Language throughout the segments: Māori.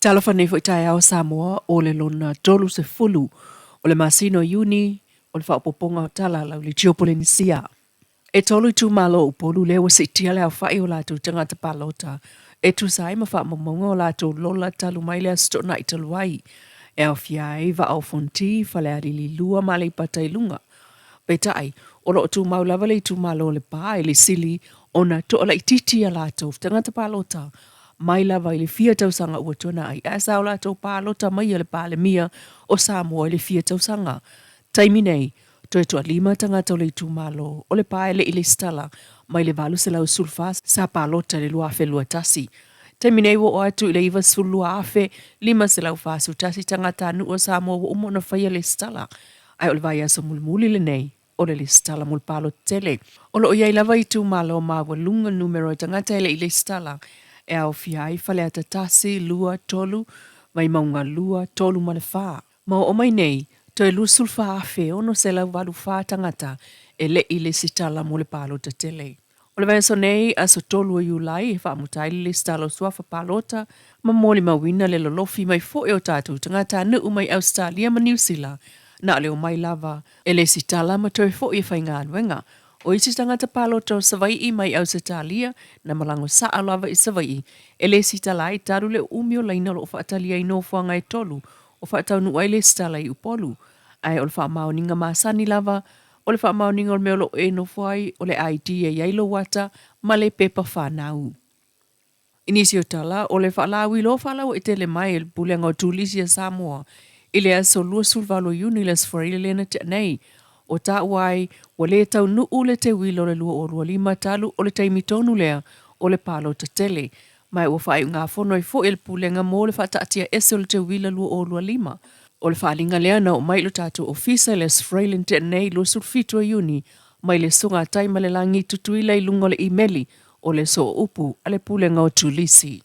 Talafani fo itai au Samoa o le lona tolu se fulu o le masino Iuni o le whaopoponga o tala lau le Geopolenisia. E tolu i tu malo upolu lewa se itia le au whai o lātou tangata palota. E tu sai ma wha mamonga o lātou lola talu mai lea stona i talu ai. E au fiai va au fonti fale arili lua ma le patai lunga. Peitai, o lo tu mau lava le tu malo le pa e le sili o na to la ititi a lātou tangata palota. Mai lava i le fia tausanga ua tona ai. A sao la tau pālota mai le pāle mia o Samoa i le fia tausanga. Taimi nei, toi toa lima tangata o le tu malo o le pāle i le stala mai le valu se lau sulfas sa pālota le lua afe lua tasi. Taimi nei wo o atu i le iwa sulua afe lima se lau fasu tasi tangata anu o Samoa wo umona faya le stala. Ai o le vai aso mulmuli le nei o le stala mul palo tele. O lo iai lava i tu malo ma walunga numero tangata ele i le stala. E au fiai fale ata tasi, lua, tolu, mai maunga lua, tolu ma le wha. Ma o mai nei, to e lusul wha afe ono se lau walu wha tangata e le i le sitala mo le palo ta tele. O le vai so nei aso tolu o iulai e wha mutai le stalo suafa palota ma moli mawina le lolofi mai fo e o tatu tangata nu umai Australia ma New Zealand na le o mai lava e le sitala ma toi fo e whainga wenga. O isi tangata palota o Savai mai au Australia na malango sa alava i Savai. E le sitala i taru le umio laina lo whaatalia i nofuanga e tolu o whaatau nu ai le sitala i upolu. Ai o le wha maoninga masani lava o le wha maoninga o le meo lo e nofuai o le ID e yailo wata ma le pepa whanau. Inisi o tala o le whaalawi lo whaalawa e tele mai e bulenga o tulisi a Samoa. Ile aso lua sulvalo Iuni le sforile lena te nei. O ta wai o le tau nu ule te wilo le lua o lua lima talu o le taimitonu lea o le palo te tele. Mai o whai ngā whono i fo il pulenga mo le whataatia ese o le te wila lua o lua lima. O le whaalinga lea na o mai lo tātou ofisa le sfrailin te nei lo sulfito a Iuni. Mai le sunga taima le langi tutuila i lungo le imeli o le so upu a le pulenga o tulisi.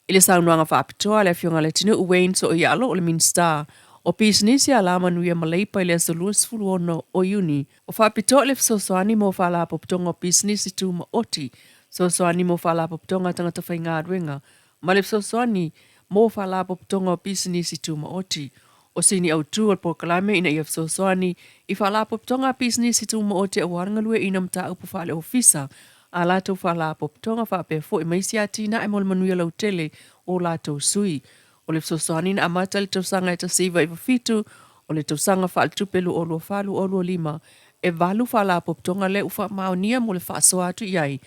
Ile saunuanga whaapitoa le fionga le tinu uwein so o ialo o le minsta. O pisnisi alama nuia maleipa ile asolus fuluono o Iuni. O whaapitoa le fsosoani mo whala poptonga o pisnisi tu ma oti. Sosoani mo whala poptonga tangata whainga aduenga. Ma le fsosoani mo whala poptonga o pisnisi tu ma oti. O sini au tu al pokalame ina ia fsosoani. I whala poptonga pisnisi tu ma oti a warangalue ina mta upu whale ofisa. A lato whala poptonga whape fo i maisi atina e mol manuia lau tele o lato sui. O le fsosoani na amata le tausanga e tasiva i wafitu, o le tausanga whaal tupelu o lua whalu o lua lima, e walu whala poptonga le ufa maonia mo le whaasoa atu iai.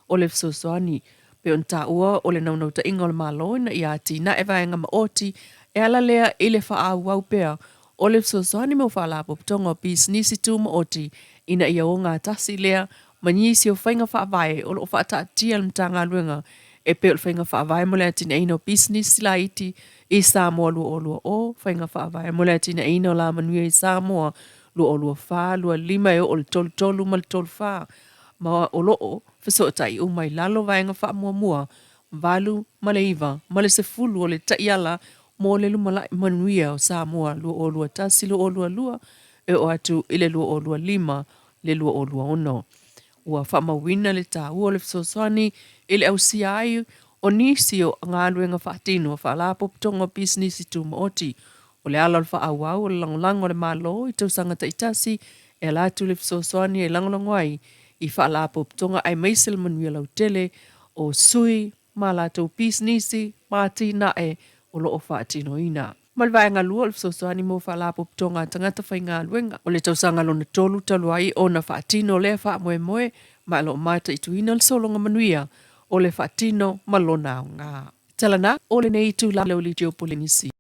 O le fsosoani, pe on ta ua o le naunauta inga o le malo na iati na e vaenga maoti, e ala lea i le wha au pea. O le fsosoani mo whala poptonga o pis nisi tu maoti, ina ia o ngā tasi lea, manisi o whainga whaavae o lo whaata atia mtanga luenga, e pe o whainga whaavae mo le atina eino business la iti, i Samoa lua o lua o, whainga whaavae mo le atina eino la manuia i Samoa, lua o lua wha, lua lima e o le tolu tolu ma le tolu wha. Ma o loo, whasotai o mai lalo vaenga wha mua mua, valu ma le iwa, ma le sefulu o le taiala, mo le lumala manuia o Samoa, lua o lua tasi, lua o lua lua, e o atu ile lua o lua lima, le lua o lua ono. Ua whamawina le tā ua le fsoswani ele au siai o nisi o ngā luenga whaatino o whaalapo ptonga business i tu maoti. O le ala o le whaawau o le langolango o le malo i tausanga taitasi e latu le fsoswani e langolongo ai i whaalapo ptonga ai meisel manuia lau tele o sui ma lato business mati na e o lo o whaatino ina. Malvai ngā lua o le fsoswani mo whaalapo ptonga tangata whai ngā luenga o le tausanga lo na tolu talu ai o na whaatino lea wha moe moe ma lo mata i tuina le solonga manuia o le whaatino ma lo nao ngā. Talana o le nei tu la leo li Geopolenisia.